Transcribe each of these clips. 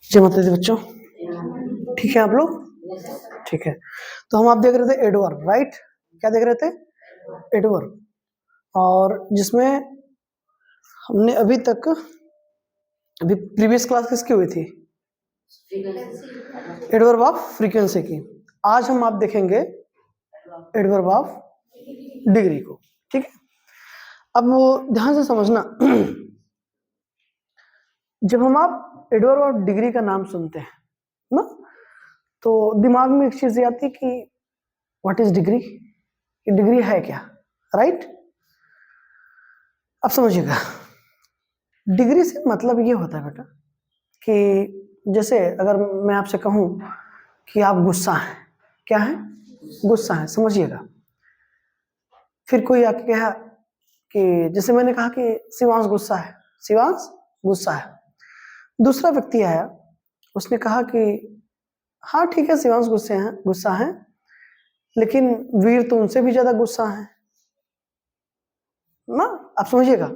जय माता दी बच्चों, ठीक है आप लोग? ठीक है, तो हम आप देख रहे थे एडवर्ब, राइट? क्या देख रहे थे? एडवर्ब, और जिसमें हमने अभी प्रीवियस क्लास किसकी हुई थी? एडवर्ब ऑफ फ्रीक्वेंसी की। आज हम आप देखेंगे एडवर्ब ऑफ डिग्री को, ठीक है? अब वो ध्यान से समझना, जब हम आप एडवर्ब ऑफ डिग्री का नाम सुनते हैं ना, तो दिमाग में एक चीज आती है कि व्हाट इज डिग्री, डिग्री है क्या, राइट? अब समझिएगा, डिग्री से मतलब ये होता है बेटा कि जैसे अगर मैं आपसे कहूं कि आप गुस्सा हैं, क्या है? गुस्सा है, समझिएगा। फिर कोई आके कहा कि जैसे मैंने कहा कि शिवांश गुस्सा है, शिवांश गुस्सा है। दूसरा व्यक्ति आया, उसने कहा कि हाँ ठीक है शिवांश गुस्सा है, लेकिन वीर तो उनसे भी ज्यादा गुस्सा है ना। आप समझिएगा,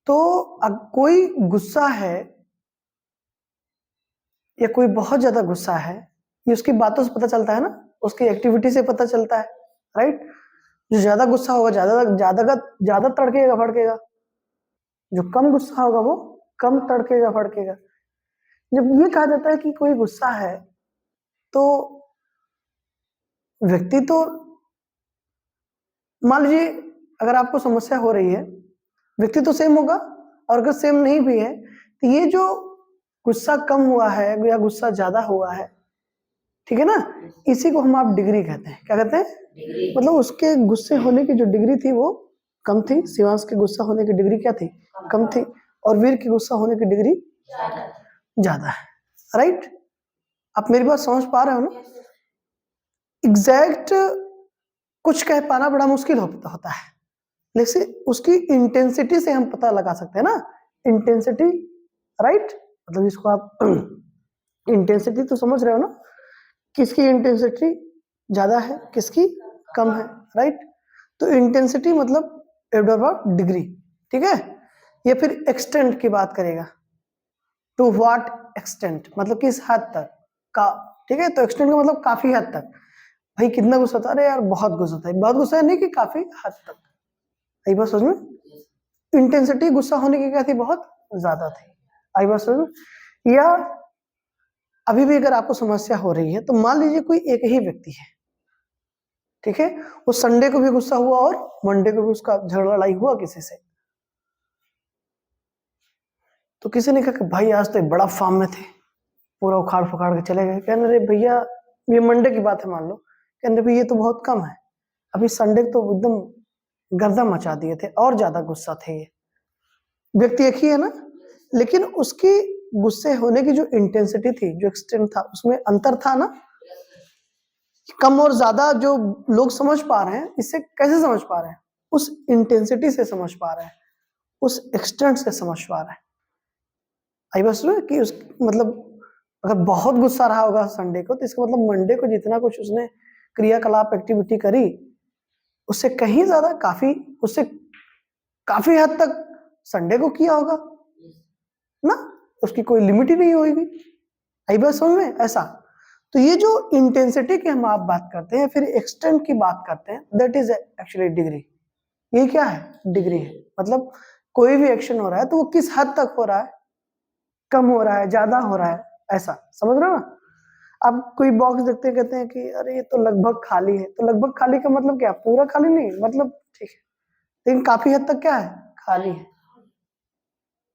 तो कोई गुस्सा है या कोई बहुत ज्यादा गुस्सा है, ये उसकी बातों से पता चलता है ना, उसकी एक्टिविटी से पता चलता है, राइट? जो ज्यादा गुस्सा होगा ज्यादा तड़केगा फड़केगा, जो कम गुस्सा होगा वो कम तड़केगा फड़केगा। जब ये कहा जाता है कि कोई गुस्सा है, तो व्यक्ति तो मान लीजिए अगर आपको समस्या हो रही है, व्यक्ति तो सेम होगा, और अगर सेम नहीं भी है तो ये जो गुस्सा कम हुआ है या गुस्सा ज्यादा हुआ है, ठीक है ना, इसी को हम आप डिग्री कहते हैं। क्या कहते हैं? मतलब उसके गुस्से होने की जो डिग्री थी वो कम थी, शिवांश के गुस्सा होने की डिग्री क्या थी? कम थी, और वीर के गुस्सा होने की डिग्री ज्यादा है, राइट? आप मेरी बात समझ पा रहे हो ना? एग्जैक्ट कुछ कह पाना बड़ा मुश्किल होता है, लेकिन उसकी इंटेंसिटी से हम पता लगा सकते हैं ना, इंटेंसिटी, राइट? मतलब इसको आप इंटेंसिटी तो समझ रहे हो ना, किसकी इंटेंसिटी ज्यादा है, किसकी कम है, राइट? तो इंटेंसिटी मतलब एडवर्ब ऑफ डिग्री, ठीक है? या फिर एक्सटेंट की बात करेगा, टू व्हाट एक्सटेंट, मतलब किस हद तक का, ठीक है? तो एक्सटेंट का मतलब काफी हद तक। भाई कितना गुस्सा था? अरे यार बहुत गुस्सा था, बहुत गुस्सा है नहीं कि काफी हद तक। आई बात समझ में? इंटेंसिटी गुस्सा होने की क्या थी? बहुत ज्यादा थी। आई बात समझ में? या अभी भी अगर आपको समस्या हो रही है, तो मान लीजिए कोई एक ही व्यक्ति है, ठीक है? वो संडे को भी गुस्सा हुआ और मंडे को भी उसका झगड़ा लड़ाई हुआ किसी से, तो किसी ने कहा कि भाई आज तो एक बड़ा फार्म में थे, पूरा उखाड़ फुखाड़ के चले गए। कहने रहे भैया ये मंडे की बात है मान लो, कहने रहे ये तो बहुत कम है, अभी संडे तो एकदम गर्दा मचा दिए थे और ज्यादा गुस्सा थे। ये व्यक्ति एक ही है ना, लेकिन उसकी गुस्से होने की जो इंटेंसिटी थी, जो एक्सटेंट था, उसमें अंतर था ना, कम और ज्यादा। जो लोग समझ पा रहे हैं, इससे कैसे समझ पा रहे हैं? उस इंटेंसिटी से समझ पा रहे हैं, उस एक्सटेंट से समझ पा रहे हैं। आई बस कि उस मतलब अगर बहुत गुस्सा रहा होगा संडे को, तो इसका मतलब मंडे को जितना कुछ उसने क्रियाकलाप एक्टिविटी करी, उससे कहीं ज्यादा उससे काफी हद तक संडे को किया होगा ना, उसकी कोई लिमिट ही नहीं होगी। आई बात समझ में? ऐसा तो ये जो इंटेंसिटी की हम आप बात करते हैं, फिर एक्सटेंट की बात करते हैं, दैट इज एक्चुअली डिग्री। ये क्या है? डिग्री है। मतलब कोई भी एक्शन हो रहा है तो वो किस हद तक हो रहा है, कम हो रहा है, ज्यादा हो रहा है, ऐसा समझ रहे हो ना? आप कोई बॉक्स देखते हैं, कहते हैं कि अरे ये तो लगभग खाली है, तो लगभग खाली का मतलब क्या? पूरा खाली नहीं, मतलब ठीक है, लेकिन काफी हद तक क्या है? खाली है।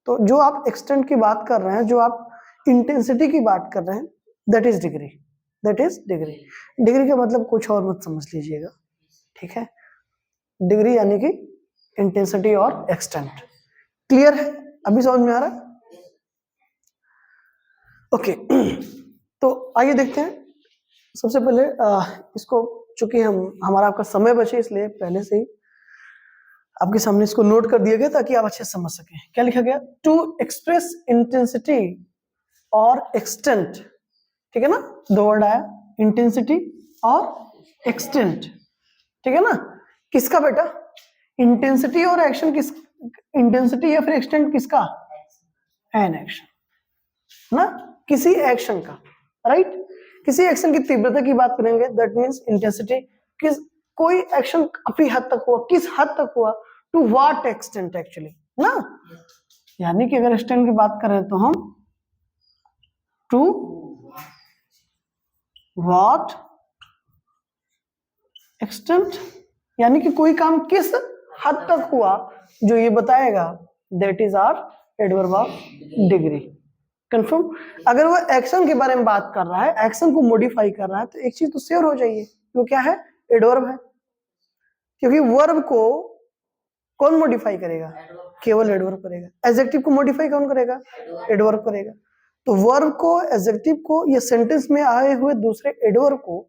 तो जो आप एक्सटेंट की बात कर रहे हैं, जो आप इंटेंसिटी की बात कर रहे हैं, that is degree, that is degree. Degree का मतलब कुछ और मत समझ लीजिएगा, ठीक है? डिग्री यानी कि इंटेंसिटी और एक्सटेंट। क्लियर है? अभी समझ में आ रहा है? ओके तो आइए देखते हैं। सबसे पहले इसको, चूंकि हमारा आपका समय बचे, इसलिए पहले से ही आपके सामने इसको नोट कर दिया गया ताकि आप अच्छे से समझ सकें। क्या लिखा गया? टू एक्सप्रेस इंटेंसिटी और एक्सटेंट, ठीक है ना? दो वर्ड आया, इंटेंसिटी और एक्सटेंट, ठीक है ना? किसका बेटा? इंटेंसिटी और एक्शन किस, इंटेंसिटी या फिर एक्सटेंट किसका? एन एक्शन ना, किसी एक्शन का, राइट। किसी एक्शन की तीव्रता की बात करेंगे, दैट मीन्स इंटेंसिटी। किस कोई एक्शन काफी हद तक हुआ, किस हद तक हुआ, टू व्हाट एक्सटेंट एक्चुअली ना। यानी कि अगर एक्सटेंट की बात करें तो हम टू व्हाट एक्सटेंट, यानी कि कोई काम किस हद तक हुआ जो ये बताएगा, that is our adverb of degree. Confirm. अगर वो एक्शन के बारे में बात कर रहा है, एक्शन को मॉडिफाई कर रहा है, तो एक चीज तो श्योर हो जाइए, वो क्या है, एडवर्ब है। क्योंकि वर्ब को कौन मॉडिफाई करेगा, केवल एडवर्ब करेगा। एडजेक्टिव को मॉडिफाई कौन करेगा, एडवर्ब करेगा। तो वर्ब को, एडजेक्टिव को, या सेंटेंस में आए हुए दूसरे एडवर्ब को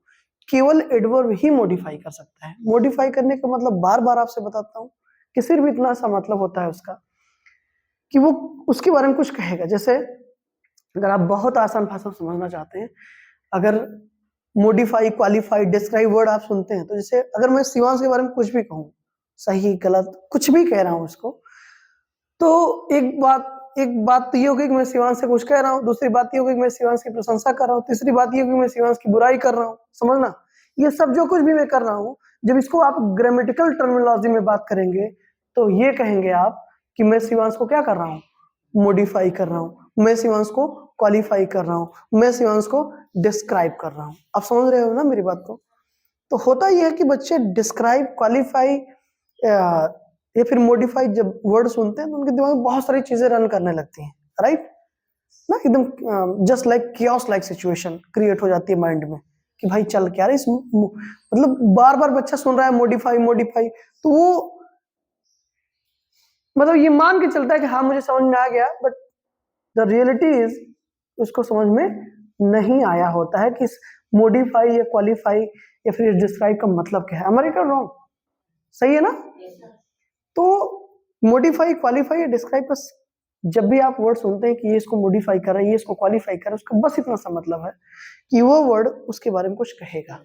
केवल एडवर्ब ही मॉडिफाई कर सकता है। मॉडिफाई करने का मतलब बार बार आपसे बताता हूं कि सिर्फ इतना सा मतलब होता है उसका कि वो उसके बारे में कुछ कहेगा। जैसे अगर आप बहुत आसान भाषा में समझना चाहते हैं, अगर मॉडिफाई, क्वालिफाई, डिस्क्राइब वर्ड आप सुनते हैं, तो जैसे अगर मैं शिवांश के बारे में कुछ भी कहूँ, सही गलत कुछ भी कह रहा हूँ उसको, तो एक बात तो ये होगी कि मैं शिवांश से कुछ कह रहा हूँ, दूसरी बात ये होगी कि मैं शिवांश की प्रशंसा कर रहा हूँ, तीसरी बात ये होगी कि मैं शिवांश की बुराई कर रहा हूँ। समझना, ये सब जो कुछ भी मैं कर रहा हूँ, जब इसको आप ग्रामेटिकल टर्मिनोलॉजी में बात करेंगे तो ये कहेंगे आप कि मैं शिवांश को क्या कर रहा हूँ, मॉडिफाई कर रहा हूँ, मैं शिवांश को क्वालिफाई कर रहा हूँ, मैं शिवांश को डिस्क्राइब कर रहा हूँ। आप समझ रहे हो ना मेरी बात को। तो होता यह है कि बच्चे डिस्क्राइब, क्वालिफाई या फिर मॉडिफाई जब वर्ड सुनते हैं तो उनके दिमाग में बहुत सारी चीजें रन करने लगती हैं, राइट ना। एकदम just like chaos like situation create हो जाती है माइंड में कि भाई चल क्या रहा है इस, मतलब बार बार बच्चा सुन रहा है मॉडिफाई मॉडिफाई, तो वो मतलब ये मान के चलता है कि हाँ मुझे समझ में आ गया, बट द रियलिटी इज उसको समझ में नहीं आया होता है कि मॉडिफाई या क्वालिफाई या फिर डिस्क्राइब का मतलब क्या है। अमेरिका रॉन्ग, सही है ना। तो मॉडिफाई, क्वालिफाई या डिस्क्राइब का जब भी आप वर्ड सुनते हैं कि ये इसको मॉडिफाई कर रहा है, ये इसको क्वालिफाई कर रहा है, उसका बस इतना सा मतलब है कि वो वर्ड उसके बारे में कुछ कहेगा।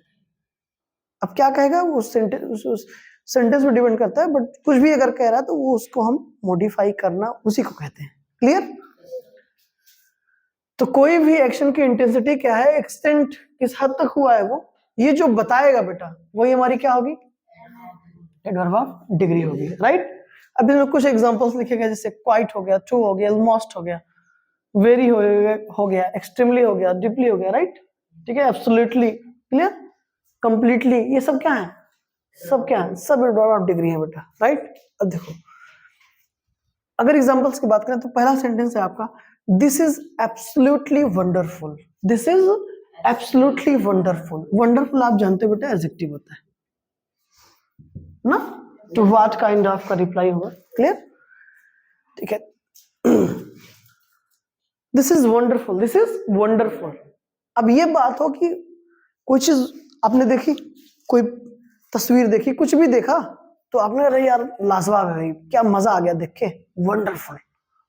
अब क्या कहेगा वो उस सेंटेंस पे डिपेंड करता है, बट कुछ भी अगर कह रहा है तो वो उसको हम मॉडिफाई करना उसी को कहते हैं। क्लियर। तो कोई भी एक्शन की इंटेंसिटी क्या है, एक्सटेंट किस हद तक हुआ है, वो ये जो बताएगा बेटा वही हमारी क्या होगी, एडवर्ब ऑफ डिग्री होगी, राइट। अब इसमें कुछ एग्जांपल्स लिखे गए, जैसे क्वाइट हो गया, ट्रू हो गया, ऑलमोस्ट हो गया, वेरी हो गया, एक्सट्रीमली हो गया, डीपली हो गया, राइट। ठीक है, एब्सोल्युटली, क्लियर, कंप्लीटली, ये सब क्या है, सब क्या है, सब एडवर्ब ऑफ डिग्री है बेटा, राइट। अब देखो अगर एग्जांपल्स की बात करें तो पहला सेंटेंस है आपका, this is absolutely wonderful. This is absolutely wonderful. Wonderful आप जानते हो बेटा एडजेक्टिव होता है ना, टू व्हाट काइंड ऑफ का रिप्लाई होगा, क्लियर। ठीक है, this is wonderful, this is wonderful. अब ये बात हो कि कोई चीज आपने देखी, कोई तस्वीर देखी, कुछ भी देखा तो आपने अरे यार लाजवाब है भाई, क्या मजा आ गया देख के, वंडरफुल,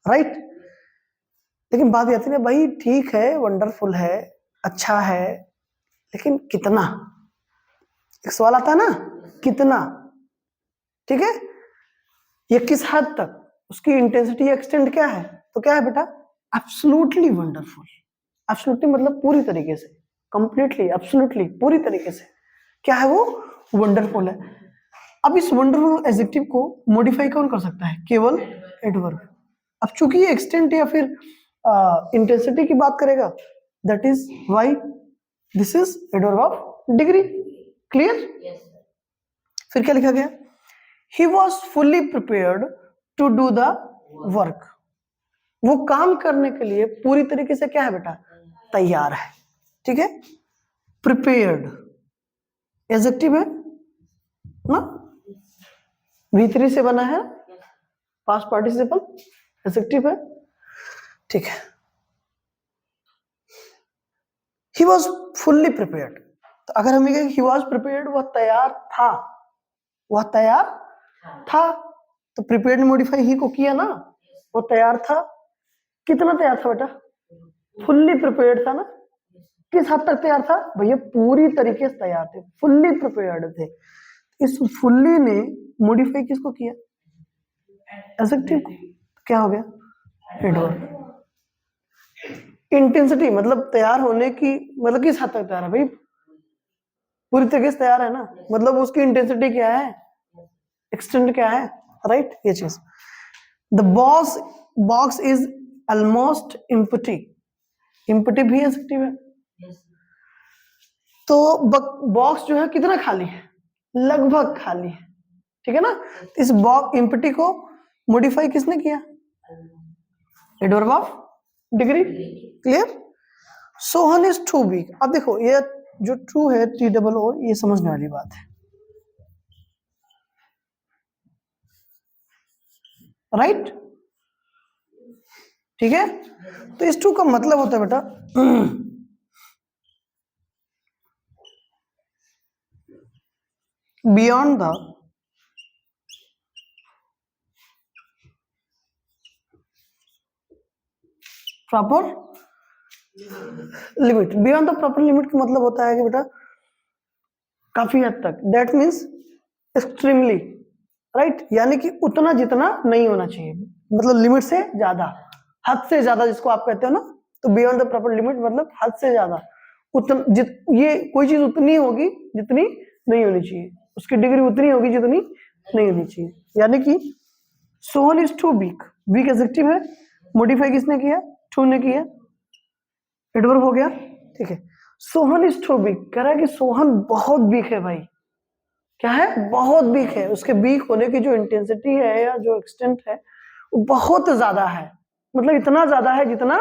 राइट। लेकिन बात ये आती है भाई ठीक है वंडरफुल है, अच्छा है, लेकिन कितना, एक सवाल आता है ना, कितना। ठीक है, ये किस हद तक, उसकी इंटेंसिटी एक्सटेंड क्या है, तो क्या है बेटा, एब्सोल्युटली वंडरफुल। एब्सोल्युटली मतलब पूरी तरीके से, कंप्लीटली, एब्सोल्युटली पूरी तरीके से क्या है वो, वंडरफुल है। अब इस वंडरफुल एडजेक्टिव को मॉडिफाई कौन कर सकता है, केवल एडवर्ब। अब चूंकि ये एक्सटेंट या फिर इंटेंसिटी की बात करेगा, that is why this is adverb of degree. Clear. फिर क्या लिखा गया, he was fully prepared to do the work। वो काम करने के लिए पूरी तरीके से क्या है बेटा, तैयार है। ठीक है, प्रिपेयर्ड एडजेक्टिव है ना, V3 से बना है, पास्ट पार्टिसिपल एडजेक्टिव है। ठीक है, he was fully prepared। तो अगर हम ये कहें he was prepared, वह तैयार था, वह तैयार था, तो प्रिपेयर्ड ने मॉडिफाई ही को किया ना, वो तैयार था। कितना तैयार था बेटा, फुल्ली प्रिपेयर्ड था ना। किस हद तक तैयार था भैया, पूरी तरीके से तैयार थे, फुल्ली प्रिपेयर्ड थे। इस फुल्ली ने मॉडिफाई किसको किया, एडजेक्टिव को, क्या हो गया, एडवर्ब। इंटेंसिटी मतलब तैयार होने की, मतलब किस हद तक तैयार है भाई, पूरी तरीके से तैयार है ना, मतलब उसकी इंटेंसिटी क्या है, एक्सटेंट क्या है, राइट। ये चीज, the box is almost empty, empty भी एडजेक्टिव है, तो बॉक्स जो है कितना खाली है, लगभग खाली है, ठीक है ना। इस बॉक्स एम्प्टी को मॉडिफाई किसने किया, adverb of degree, clear. Sohan is too weak, अब देखो ये जो ट्रू है TOO, ये समझने वाली बात है, राइट, ठीक है। तो इस ट्रू का मतलब होता है बेटा beyond the proper limit, beyond the proper limit का मतलब होता है कि बेटा काफी हद तक, दैट मीन्स एक्सट्रीमली, राइट, यानी कि उतना जितना नहीं होना चाहिए, मतलब लिमिट से ज्यादा, हद से ज्यादा जिसको आप कहते हो ना, तो बियॉन्ड द प्रॉपर लिमिट मतलब हद से ज्यादा, ये कोई चीज उतनी होगी जितनी नहीं होनी चाहिए, उसकी डिग्री उतनी होगी जितनी नहीं होनी चाहिए, यानी कि Sohan is too weak, weak adjective है, मॉडिफाई किसने किया, टू ने किया, एडवर्ब हो गया, ठीक है। सोहन इज टू वीक, कह रहा है कि सोहन बहुत वीक है भाई, क्या है, बहुत वीक है, उसके वीक होने की जो इंटेंसिटी है या जो एक्सटेंट है वो बहुत ज्यादा है, मतलब इतना ज्यादा है जितना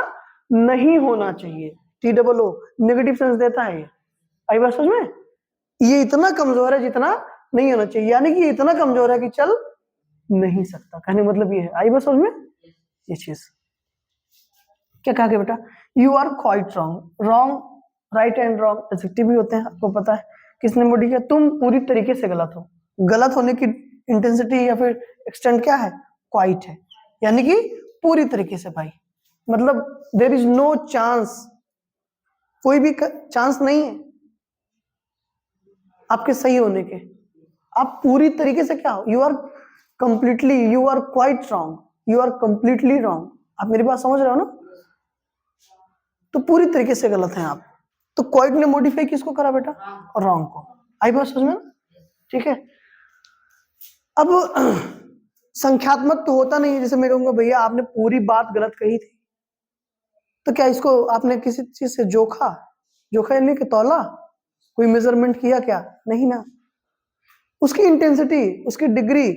नहीं होना चाहिए, TOO नेगेटिव सेंस देता है ये, आई बात समझ में, ये इतना कमजोर है जितना नहीं होना चाहिए, यानी कि ये इतना कमजोर है कि चल नहीं सकता, कहने मतलब ये है, आई बात समझ में। ये चीज क्या कहा गया बेटा, you are quite wrong, wrong, right and wrong adjective भी होते हैं, आपको पता है, किसने मॉडिफाई किया, तुम पूरी तरीके से गलत हो, गलत होने की इंटेंसिटी या फिर एक्सटेंट क्या है, क्वाइट है, यानी कि पूरी तरीके से भाई, मतलब देर इज नो चांस, कोई भी चांस नहीं है आपके सही होने के, आप पूरी तरीके से क्या हो, you are completely, you are quite wrong, you are completely wrong, आप मेरी बात समझ रहे हो ना, तो पूरी तरीके से गलत हैं आप, तो क्वाइट ने मॉडिफाई किसको करा बेटा, रॉन्ग को, आई बात समझ में, ठीक है। अब संख्यात्मक तो होता नहीं है, जैसे मैं कहूंगा भैया आपने पूरी बात गलत कही थी, तो क्या इसको आपने किसी चीज से जोखा, जोखा यानी कि तौला, कोई मेजरमेंट किया क्या, नहीं ना, उसकी इंटेंसिटी, उसकी डिग्री,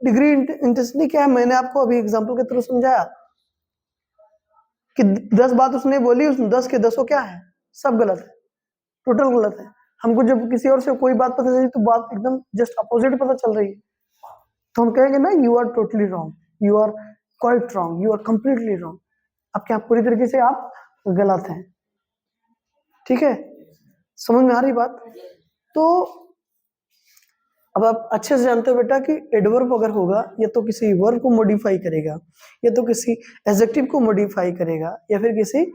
डिग्री इंटेंसिटी क्या है, मैंने आपको अभी एग्जांपल के थ्रू समझाया कि 10 बात उसने बोली, उस 10 के 10 क्या है, सब गलत है, टोटल गलत है, हमको जब किसी और से कोई बात पता चली तो बात एकदम जस्ट अपोजिट पता चल रही है, तो हम कहेंगे ना you are totally wrong, you are quite wrong, you are completely wrong, अब क्या पूरी तरीके से आप गलत हैं, ठीक है, समझ में आ रही बात। तो अब आप अच्छे से जानते हो बेटा कि एडवर्ब अगर होगा या तो किसी वर्ब को मॉडिफाई करेगा, या तो किसी एडजेक्टिव को मॉडिफाई करेगा, या फिर किसी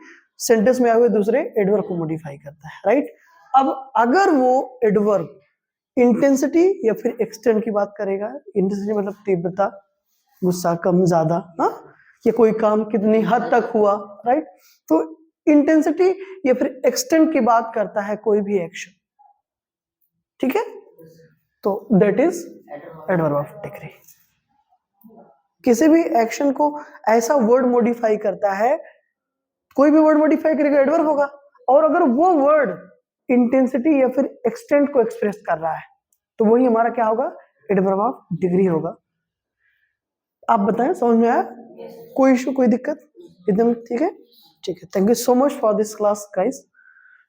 सेंटेंस में आए हुए दूसरे एडवर्ब को मॉडिफाई करता है, राइट। अब अगर वो एडवर्ब इंटेंसिटी या फिर एक्सटेंट की बात करेगा, इंटेंसिटी मतलब तीव्रता, गुस्सा कम ज्यादा, हाँ, या कोई काम कितनी हद तक हुआ, राइट, तो इंटेंसिटी या फिर एक्सटेंट की बात करता है कोई भी एक्शन, ठीक है, तो that is adverb of degree. किसी भी एक्शन को ऐसा वर्ड मॉडिफाई करता है, कोई भी वर्ड मॉडिफाई करेगा एडवर्ब होगा, और अगर वो वर्ड इंटेंसिटी या फिर एक्सटेंट को एक्सप्रेस कर रहा है तो वही हमारा क्या होगा, एडवर्ब ऑफ डिग्री होगा। आप बताएं समझ में आया, कोई इशू, कोई दिक्कत, एकदम ठीक है, ठीक है, thank you so much for this class guys,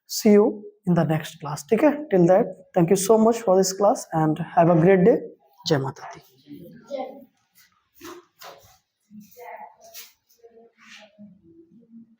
see you in the next class, ठीक है, till that thank you so much for this class and have a great day, जय माता दी।